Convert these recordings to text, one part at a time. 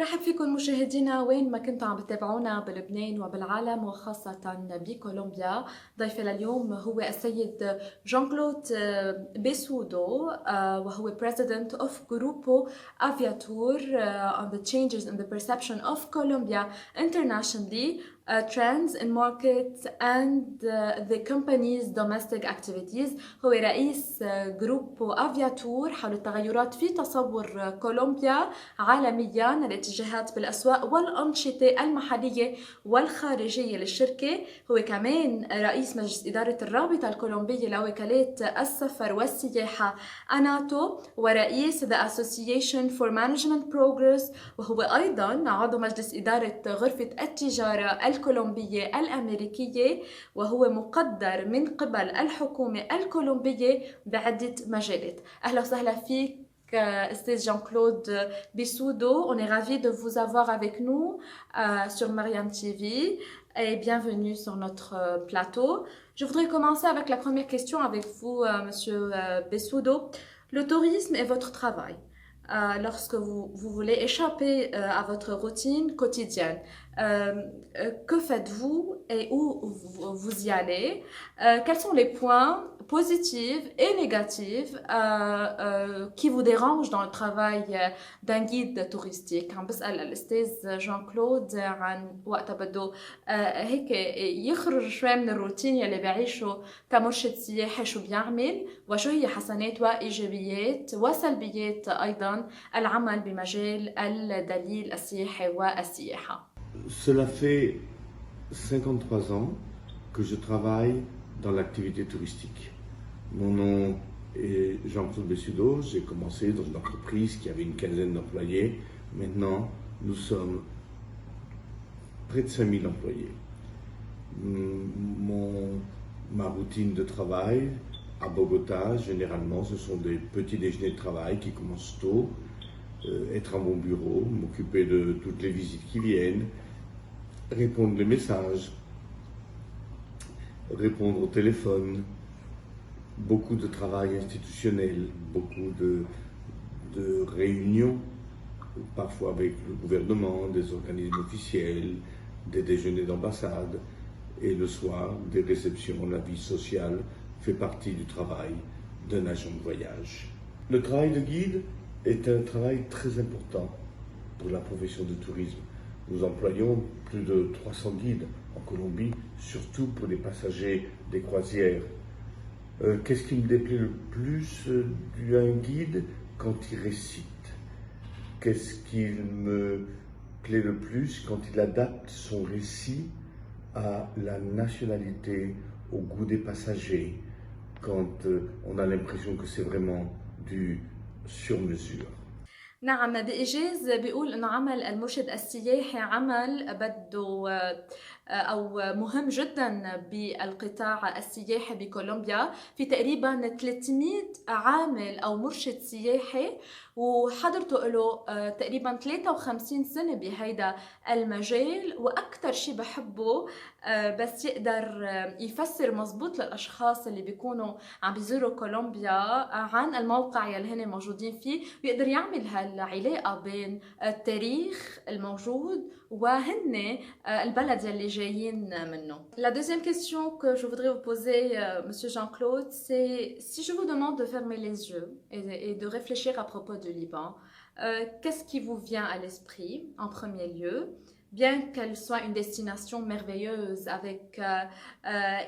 رحب فيكم مشاهدينا وين ما كنتوا عم بتابعونا بلبنان وبالعالم وخاصة بكولومبيا. ضيفي لليوم هو السيد جان كلود بيسودو وهو President of Grupo Aviatur on the changes in the perception of Colombia internationally, trends in markets and the company's domestic activities. هو رئيس جروبو أفياتور حول التغيرات في تصور كولومبيا عالمياً، الاتجاهات بالأسواق والأنشطة المحلية والخارجية للشركة. هو كمان رئيس مجلس إدارة الرابطة الكولومبية لوكالات السفر والسياحة أناتو، ورئيس The Association for Management Progress، وهو أيضاً عضو مجلس إدارة غرفة التجارة الكولومبية الأمريكية، وهو مقدر من قبل الحكومة الكولومبية بعدة مجالات. أهلا وسهلا فيك Estée Jean-Claude Bessoudo. On est ravis de vous avoir avec nous sur Marianne TV et bienvenue sur notre plateau. Je voudrais commencer avec la première question avec vous, Monsieur Bessoudo. Le tourisme est votre travail. Lorsque vous voulez échapper à votre routine quotidienne, que faites-vous et où vous y allez? Quels sont les points positifs et négatifs qui vous dérangent dans le travail d'un guide touristique؟ عم بسأل الأستاذ جان كلود عن وقت بده هيك يخرج شوي من الروتين يلي بيعيشه كمرشد سياحي، شو بيعمل وشو هي حسنات وإيجابيات وسلبيات أيضا العمل بمجال الدليل السياحي والسياحة. Cela fait 53 ans que je travaille dans l'activité touristique. Mon nom est Jean-Claude Bessoudo. J'ai commencé dans une entreprise qui avait une quinzaine d'employés. Maintenant, nous sommes près de 5000 employés. Ma routine de travail à Bogota, généralement, ce sont des petits déjeuners de travail qui commencent tôt, être à mon bureau, m'occuper de toutes les visites qui viennent, répondre les messages, répondre au téléphone, beaucoup de travail institutionnel, beaucoup de réunions, parfois avec le gouvernement, des organismes officiels, des déjeuners d'ambassade, et le soir, des réceptions. La vie sociale fait partie du travail d'un agent de voyage. Le travail de guide est un travail très important pour la profession de tourisme. Nous employons plus de 300 guides en Colombie, surtout pour les passagers des croisières. Qu'est-ce qui me déplaît le plus d'un guide? Quand il récite. Qu'est-ce qui me plaît le plus? Quand il adapte son récit à la nationalité, au goût des passagers, quand on a l'impression que c'est vraiment du sur-mesure. نعم، بإيجاز بيقول إنه عمل المرشد السياحي عمل بده أو مهم جدا بالقطاع السياحي بكولومبيا. في تقريبا 300 عامل أو مرشد سياحي، وحضرته له تقريبا 53 سنة بهيدا المجال. وأكتر شي بحبه بس يقدر يفسر مزبوط للأشخاص اللي بيكونوا عم بيزوروا كولومبيا عن الموقع يلي هن موجودين فيه، ويقدر يعمل هالعلاقة بين التاريخ الموجود وهن البلد يلي جايين منه. La deuxième question que je voudrais vous poser, Monsieur Jean-Claude, c'est si je vous demande de fermer les yeux et de réfléchir à propos du Liban, qu'est-ce qui vous vient à l'esprit en premier lieu? Bien qu'elle soit une destination merveilleuse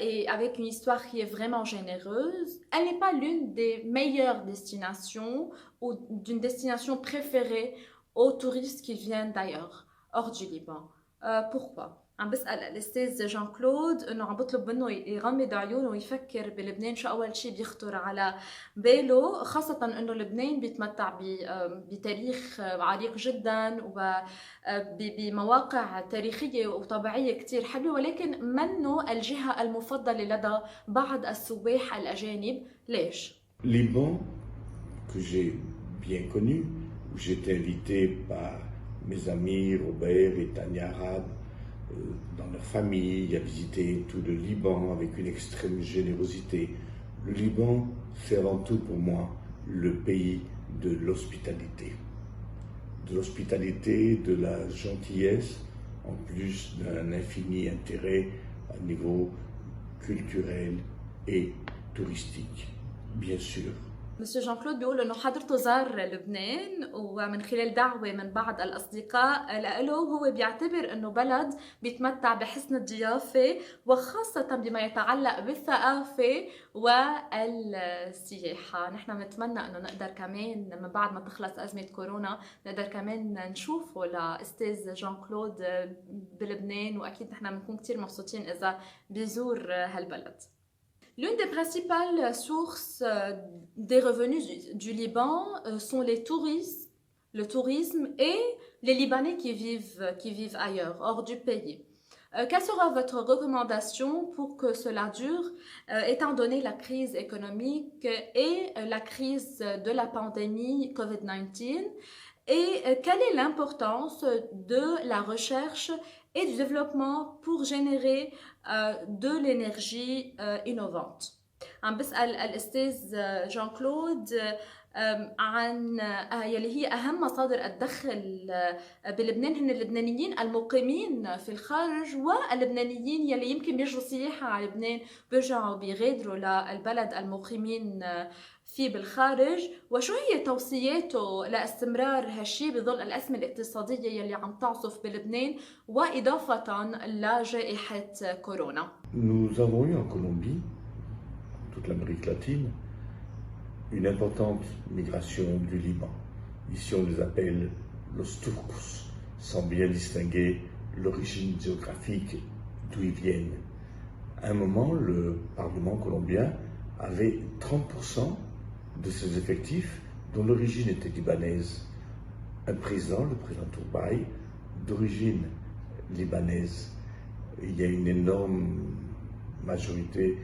et avec une histoire qui est vraiment généreuse, elle n'est pas l'une des meilleures destinations ou d'une destination préférée aux touristes qui viennent d'ailleurs, hors du Liban. Pourquoi? عم بسأل الأستاذ جان كلود إنه عم بطلب منه يغمض عيونه ويفكر بلبنان شو أول شيء بيخطر على باله، خاصة إنه لبنان بيتمتع بتاريخ عريق جدا وبمواقع تاريخية وطبيعية كتير حلوة، ولكن منه الجهة المفضلة لدى بعض السواح الأجانب. ليش؟ Liban, que j'ai bien connu, où j'étais invité par mes amis Robert et Tania Arad, dans leur famille, à visiter tout le Liban avec une extrême générosité. Le Liban c'est avant tout pour moi le pays de l'hospitalité. De l'hospitalité, de la gentillesse, en plus d'un infini intérêt à niveau culturel et touristique, bien sûr. مسيو جان كلود بيقول انه حضرته زار لبنان ومن خلال دعوه من بعض الاصدقاء له هو بيعتبر انه بلد بيتمتع بحسن الضيافه وخاصه بما يتعلق بالثقافه والسياحه. نحن بنتمنى انه نقدر كمان من بعد ما تخلص ازمه كورونا نقدر كمان نشوفه لاستاذ جان كلود بلبنان، واكيد نحن بنكون كثير مبسوطين اذا بيزور هالبلد. L'une des principales sources des revenus du Liban sont le tourisme et les Libanais qui vivent ailleurs, hors du pays. Quelle sera votre recommandation pour que cela dure, étant donné la crise économique et la crise de la pandémie COVID-19? Et quelle est l'importance de la recherche et du développement pour générer de l'énergie innovante. عم بسأل الأستاذ جان كلود عن يلي هي أهم مصادر الدخل بلبنان هن اللبنانيين المقيمين في الخارج واللبنانيين يلي يمكن بيجوا سياحة على لبنان بيرجعوا بيغادروا للبلد المقيمين فيه بالخارج، وشو هي توصياته لاستمرار هالشي بظل الأزمة الاقتصادية يلي عم تعصف بلبنان وإضافة لجائحة كورونا. Nous avons eu en Colombie, toute l'Amérique latine, une importante migration du Liban. Ici on les appelle los turcos, sans bien distinguer l'origine géographique d'où ils viennent. À un moment, le Parlement colombien avait 30% de ses effectifs dont l'origine était libanaise. Un président, le président Tourbaï, d'origine libanaise. Il y a une énorme majorité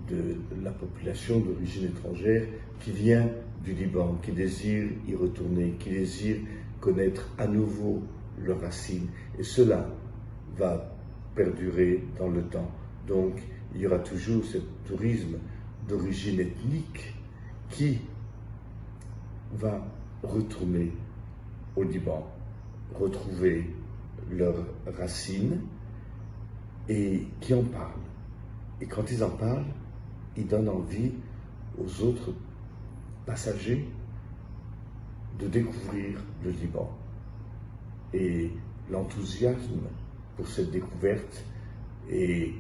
de la population d'origine étrangère qui vient du Liban, qui désire y retourner, qui désire connaître à nouveau leurs racines. Et cela va perdurer dans le temps. Donc, il y aura toujours ce tourisme d'origine ethnique qui va retourner au Liban, retrouver leurs racines et qui en parlent. Et quand ils en parlent, ils donnent envie aux autres passagers de découvrir le Liban. Et l'enthousiasme pour cette découverte est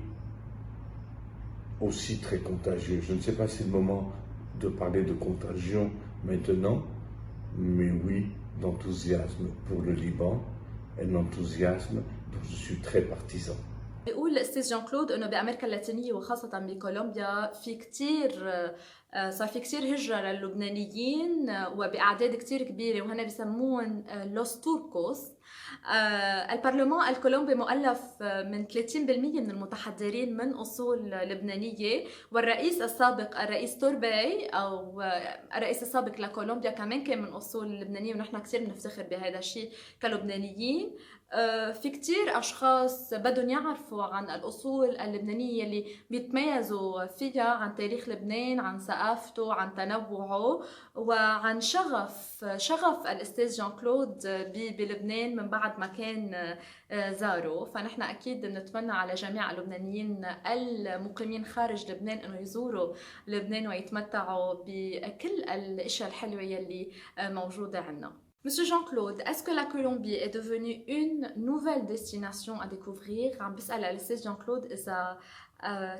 aussi très contagieux. Je ne sais pas si c'est le moment de parler de contagion maintenant, mais oui, d'enthousiasme pour le Liban, un enthousiasme dont je suis très partisan. بيقول الاستاذ جان كلود انه بامريكا اللاتينيه وخاصه بكولومبيا صار في كتير هجره للبنانيين وباعداد كتير كبيره وهنا بيسمون لوس توركوس. البرلمان الكولومبي مؤلف من 30% من المتحضرين من اصول لبنانيه، والرئيس السابق الرئيس تورباي او الرئيس السابق لكولومبيا كمان كان من اصول لبنانيه، ونحن كتير بنفتخر بهذا الشيء كلبنانيين. في كتير أشخاص بدهم يعرفوا عن الأصول اللبنانية اللي بيتميزوا فيها عن تاريخ لبنان، عن ثقافته، عن تنوعه، وعن شغف الأستاذ جان كلود بلبنان من بعد ما كان زاره. فنحن أكيد بنتمنى على جميع اللبنانيين المقيمين خارج لبنان إنه يزوروا لبنان ويتمتعوا بكل الأشياء الحلوة يلي موجودة عنا. Monsieur Jean-Claude, est-ce que la Colombie est devenue une nouvelle destination à découvrir؟ عم بسأل الأستاذ جان كلود إذا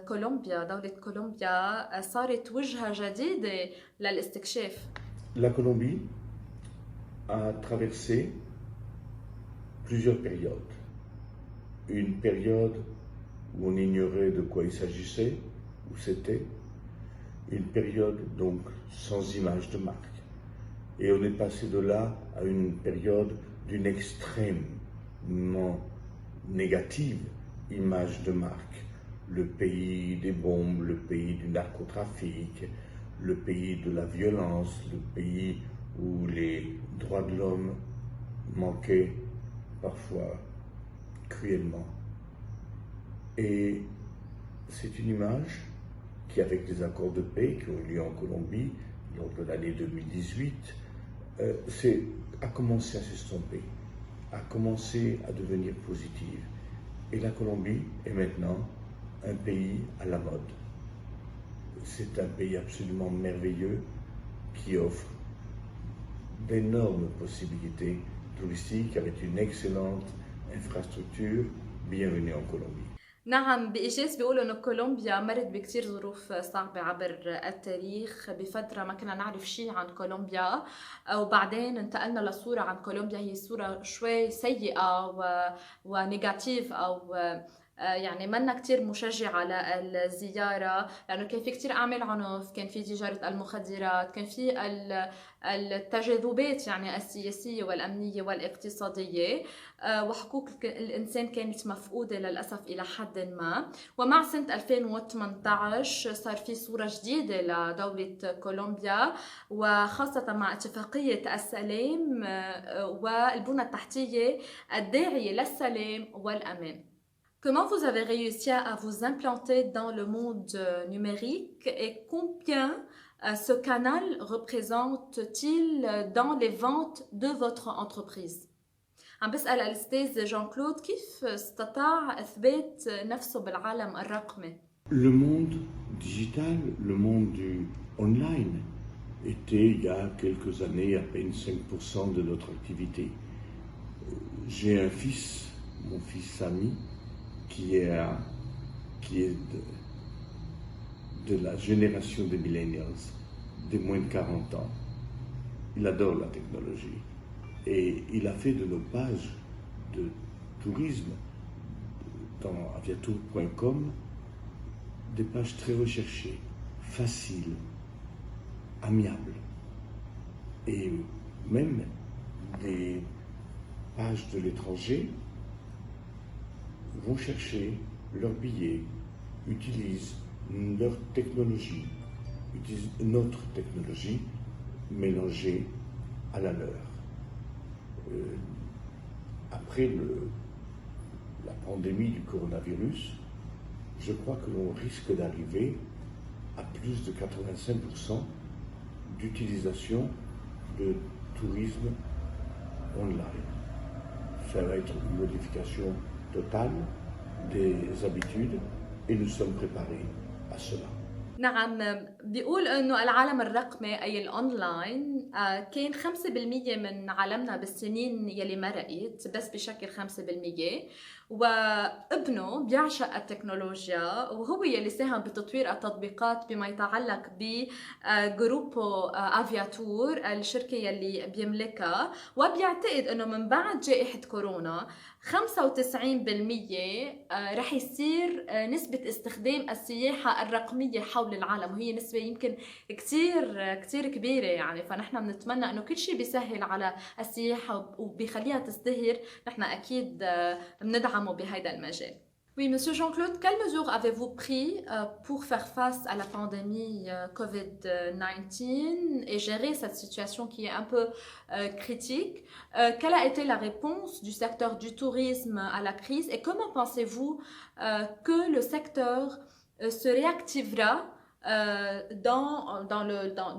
كولومبيا، دولة كولومبيا صارت وجهة جديدة للاستكشاف. La Colombie a traversé plusieurs périodes. Une période où on ignorait de quoi il s'agissait, où c'était. Une période donc sans image de marque. Et on est passé de là à une période d'une extrêmement négative image de marque. Le pays des bombes, le pays du narcotrafic, le pays de la violence, le pays où les droits de l'homme manquaient parfois cruellement. Et c'est une image qui, avec les accords de paix qui ont eu lieu en Colombie lors de l'année 2018, a commencé à s'estomper, a commencé à devenir positive. Et la Colombie est maintenant un pays à la mode. C'est un pays absolument merveilleux qui offre d'énormes possibilités touristiques avec une excellente infrastructure. Bienvenue en Colombie. نعم، بإيجاز بيقولوا إنه كولومبيا مرت بكتير ظروف صعبة عبر التاريخ. بفترة ما كنا نعرف شيء عن كولومبيا، وبعدين انتقلنا لصورة عن كولومبيا هي صورة شوي سيئة ونيجاتيف، أو يعني منا كتير مشجع على الزيارة، لأنه كان في كتير أعمال عنف، كان في تجارة المخدرات، كان في التجاذبات يعني السياسية والأمنية والاقتصادية، وحقوق الإنسان كانت مفقودة للأسف إلى حد ما. ومع سنة 2018 صار في صورة جديدة لدولة كولومبيا، وخاصة مع اتفاقية السلام والبنى التحتية الداعية للسلام والأمان. Comment vous avez réussi à vous implanter dans le monde numérique et combien ce canal représente-t-il dans les ventes de votre entreprise؟ عم بسأل الأستاذ جان كلود كيف استطاع إثبات نفسه بالعالم الرقمي؟ Le monde digital, le monde du online était il y a quelques années à peine 5% de notre activité. J'ai un fils, mon fils Sami, qui est de la génération des millennials, des moins de 40 ans. Il adore la technologie et il a fait de nos pages de tourisme dans aviatour.com des pages très recherchées, faciles, amiables, et même des pages de l'étranger vont chercher leurs billets, utilisent leur technologie, utilisent notre technologie mélangée à la leur. Après la pandémie du coronavirus, je crois que l'on risque d'arriver à plus de 85% d'utilisation de tourisme online. Ça va être une modification totale des habitudes et nous sommes préparés à cela. نعم، بيقول انه العالم الرقمي اي الاونلاين كان 5% من عالمنا بالسنين يلي مرقت، بس بشكل 5%، وابنه بيعشق التكنولوجيا وهو يلي ساهم بتطوير التطبيقات بما يتعلق بجروبو افياتور الشركة يلي بيملكها. وبيعتقد انه من بعد جائحة كورونا 95% رح يصير نسبة استخدام السياحة الرقمية حول العالم، وهي نسبة يمكن كتير كبيرة يعني. فنحن بنتمنى انه كل شيء بيسهل على السياحة وبيخليها تزدهر، نحن اكيد بندعمه بهذا المجال. Oui, Monsieur Jean-Claude, quelles mesures avez-vous pris pour faire face à la pandémie COVID-19 et gérer cette situation qui est un peu critique? Quelle a été la réponse du secteur du tourisme à la crise et comment pensez-vous que le secteur se réactivera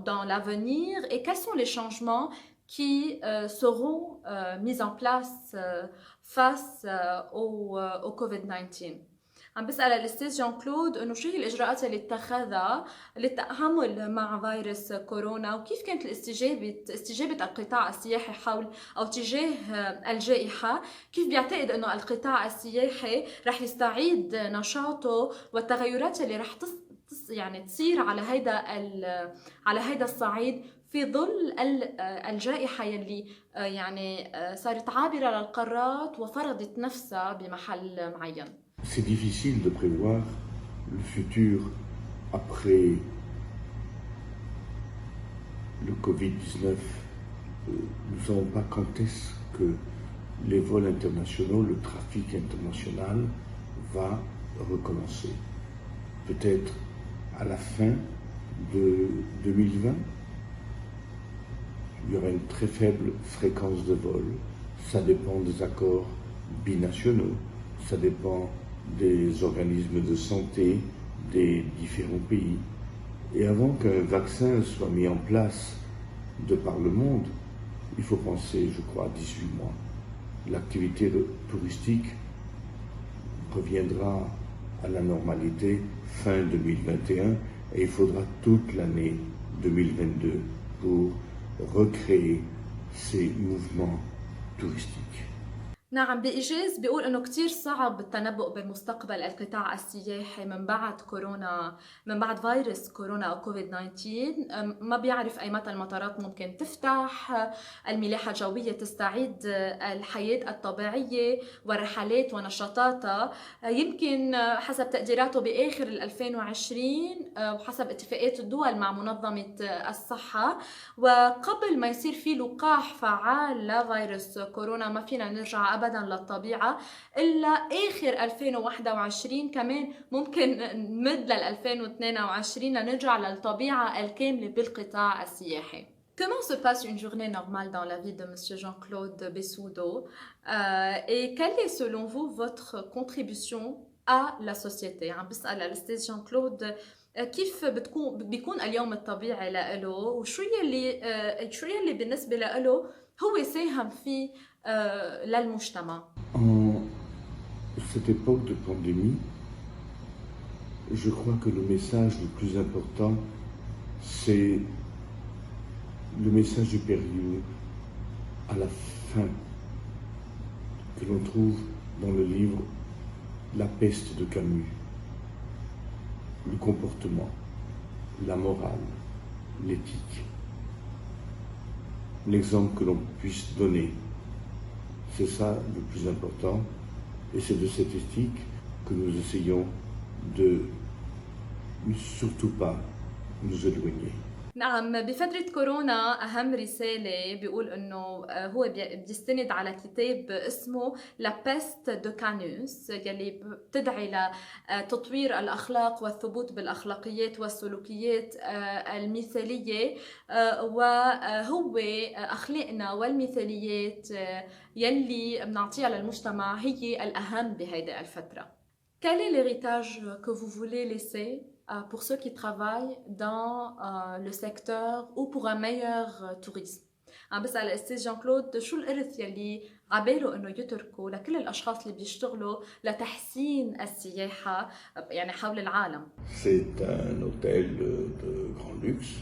dans l'avenir et quels sont les changements qui seront mis en place face au COVID-19. عم بسأل الأستاذ جان كلود إنه شو هي الإجراءات اللي اتخذها للتعامل مع فيروس كورونا، وكيف كانت استجابة القطاع السياحي حول أو تجاه الجائحة، كيف بيعتقد إنه القطاع السياحي رح يستعيد نشاطه والتغيرات اللي رح يعني تصير على هيدا الصعيد في ظل الجائحة يلي يعني صارت عابرة للقارات وفرضت نفسها بمحل معين. C'est difficile de prévoir le futur après le Covid-19. Nous ne savons pas quand est-ce que les vols internationaux, le trafic international va recommencer. Peut-être à la fin de 2020. Il y aura une très faible fréquence de vol. Ça dépend des accords binationaux, ça dépend des organismes de santé, des différents pays. Et avant qu'un vaccin soit mis en place de par le monde, il faut penser, je crois, 18 mois. L'activité touristique reviendra à la normalité fin 2021 et il faudra toute l'année 2022 pour recréer ces mouvements touristiques. نعم بإيجاز بيقول إنه كتير صعب التنبؤ بمستقبل القطاع السياحي من بعد كورونا، من بعد فيروس كورونا أو كوفيد 19. ما بيعرف أي متى المطارات ممكن تفتح، الملاحة الجوية تستعيد الحياة الطبيعية والرحلات ونشاطاتها. يمكن حسب تقديراته بآخر 2020 وحسب اتفاقات الدول مع منظمة الصحة، وقبل ما يصير في لقاح فعال لفيروس كورونا ما فينا نرجع أبداً للطبيعة إلا آخر 2021. كمان ممكن نمد لل 2022 لنرجع للطبيعة الكاملة بالقطاع السياحي. Comment se passe une journée normale dans la vie de Monsieur Jean-Claude Bessoudo et quelle est selon vous votre contribution à la société؟ عم بسأل الأستاذ جان كلود كيف بيكون اليوم الطبيعي له وشو يلي بالنسبة له هو ساهم فيه للمجتمع. En cette époque de pandémie, je crois que le message le plus important, c'est le message du périlleux à la fin que l'on trouve dans le livre La peste de Camus. Le comportement, la morale, l'éthique. L'exemple que l'on puisse donner, c'est ça le plus important, et c'est de cette éthique que nous essayons de surtout pas nous éloigner. نعم بفترة كورونا أهم رسالة بيقول إنه هو بيستند على كتاب اسمه La Peste de Canus يلي بتدعي لتطوير الأخلاق والثبوت بالأخلاقيات والسلوكيات المثالية، وهو أخلاقنا والمثاليات يلي بنعطيها للمجتمع هي الأهم بهيدي الفترة. Quel est l'héritage que vous voulez laisser pour ceux qui travaillent dans le secteur ou pour un meilleur tourisme؟ عم بسأل الأستاذ جان كلود شو الإرث يلي عباله إنه يتركه لكل الأشخاص اللي بيشتغلوا لتحسين السياحة يعني حول العالم. C'est un hôtel de grand luxe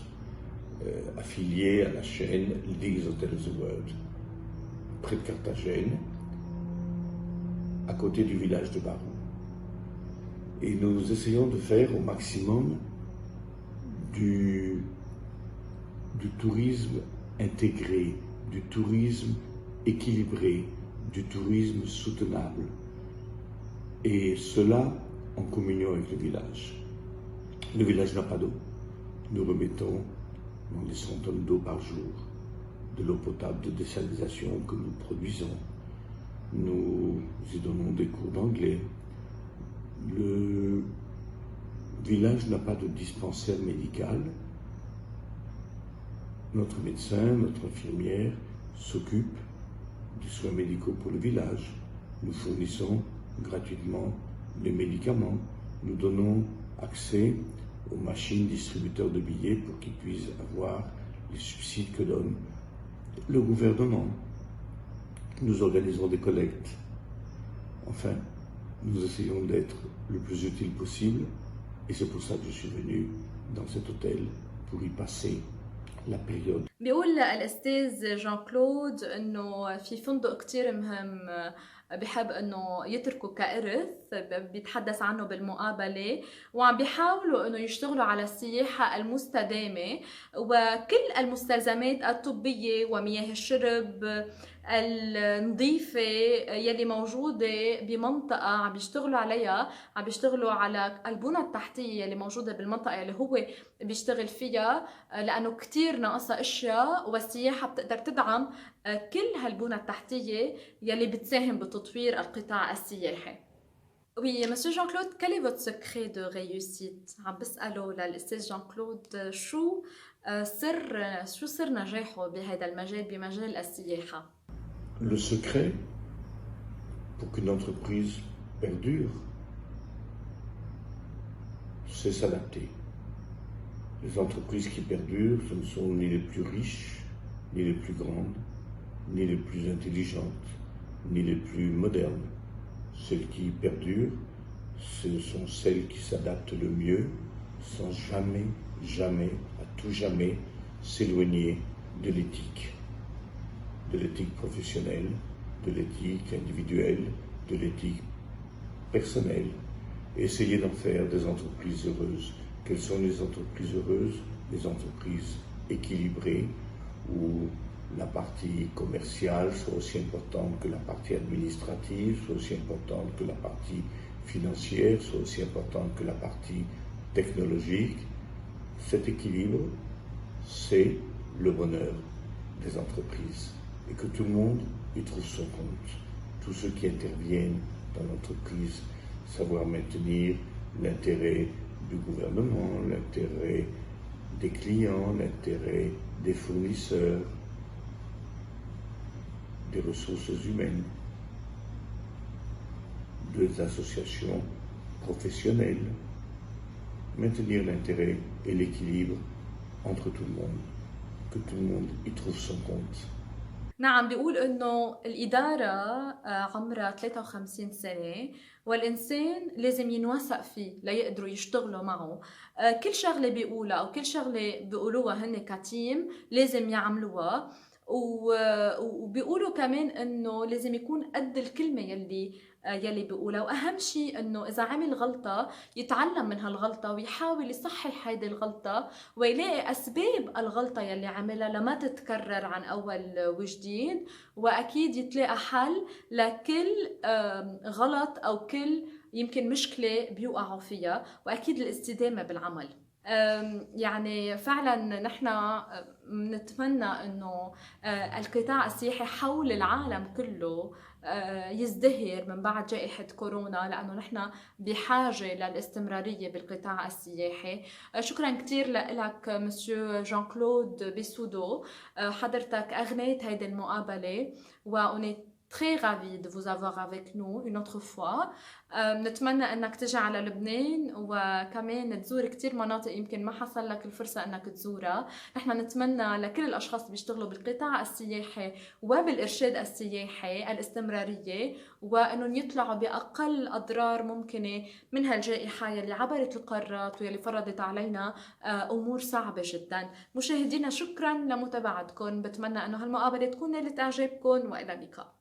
affilié à la chaîne Leeds Hotels of the World, près de Carthagène, à côté du village de Barou. Et nous essayons de faire au maximum du tourisme intégré, du tourisme équilibré, du tourisme soutenable. Et cela en communion avec le village. Le village n'a pas d'eau. Nous remettons dans des 100 tonnes d'eau par jour, de l'eau potable de désalinisation que nous produisons. Nous y donnons des cours d'anglais. Le village n'a pas de dispensaire médical. Notre médecin, notre infirmière s'occupent des soins médicaux pour le village. Nous fournissons gratuitement les médicaments. Nous donnons accès aux machines distributeurs de billets pour qu'ils puissent avoir les subsides que donne le gouvernement. Nous organisons des collectes. Enfin, nous essayons d'être le plus utile possible et c'est pour ça que je suis venu dans cet hôtel pour y passer la période. بيقول الأستاذ جان كلود إنه في فندق كتير مهم بحب إنه يتركه كإرث، بيتحدث عنه بالمقابلة، وعم بيحاولوا إنه يشتغلوا على السياحة المستدامة وكل المستلزمات الطبية ومياه الشرب النظيفة يلي موجودة بمنطقة عم بيشتغلوا عليها، عم بيشتغلوا على البنى التحتية يلي موجودة بالمنطقة اللي هو بيشتغل فيها، لأنه كتير ناقصة أشياء والسياحة بتقدر تدعم كل هالبنى التحتية يلي بتساهم بتطوير القطاع السياحي. Oui, Monsieur Jean-Claude, quel est votre secret de réussite؟ عم بسأله للأستاذ جان كلود شو سر نجاحه بهذا المجال بمجال السياحة؟ Le secret pour qu'une entreprise perdure, c'est s'adapter. Les entreprises qui perdurent, ce ne sont ni les plus riches, ni les plus grandes, ni les plus intelligentes, ni les plus modernes. Celles qui perdurent, ce sont celles qui s'adaptent le mieux, sans jamais, jamais, à tout jamais, s'éloigner de l'éthique professionnelle, de l'éthique individuelle, de l'éthique personnelle, et essayer d'en faire des entreprises heureuses. Quelles sont les entreprises heureuses? Les entreprises équilibrées, où la partie commerciale soit aussi importante que la partie administrative, soit aussi importante que la partie financière, soit aussi importante que la partie technologique. Cet équilibre, c'est le bonheur des entreprises et que tout le monde y trouve son compte. Tous ceux qui interviennent dans l'entreprise, savoir maintenir l'intérêt du gouvernement, l'intérêt des clients, l'intérêt des fournisseurs, des ressources humaines, des associations professionnelles, maintenir l'intérêt et l'équilibre entre tout le monde, que tout le monde y trouve son compte. نعم، بيقول إنه الإدارة عمرها 53 سنة والإنسان لازم ينوثق فيه ليقدروا يشتغلوا معه. كل شغلة بيقولها أو كل شغلة بيقولوها هن كتيم لازم يعملوها، وبيقولوا كمان إنه لازم يكون قد الكلمة يلي بيقولها، وأهم شيء إنه إذا عمل غلطة يتعلم من هالغلطة ويحاول يصحح هيدي الغلطة ويلاقي أسباب الغلطة يلي عملها لما تتكرر عن أول وجديد، وأكيد يتلاقى حل لكل غلط أو كل يمكن مشكلة بيوقعوا فيها، وأكيد الاستدامة بالعمل. يعني فعلا نحن نتمنى انه القطاع السياحي حول العالم كله يزدهر من بعد جائحة كورونا، لأنه نحن بحاجة للاستمرارية بالقطاع السياحي. شكرا كتير لك مسيو جان كلود بيسودو، حضرتك أغنيت هيدي المقابلة و très ravie de vous avoir avec nous une autre fois. نتمنى انك تجي على لبنان وكمان تزور كتير مناطق يمكن ما حصل لك الفرصة انك تزورها. نحن نتمنى لكل الاشخاص اللي بيشتغلوا بالقطاع السياحي وبالارشاد السياحي الاستمرارية، وانهم يطلعوا باقل اضرار ممكنة من هالجائحة يلي عبرت القارات ويلي فرضت علينا امور صعبة جدا. مشاهدينا شكرا لمتابعتكم، بتمنى انه هالمقابلة تكون نالت اعجابكم، والى اللقاء.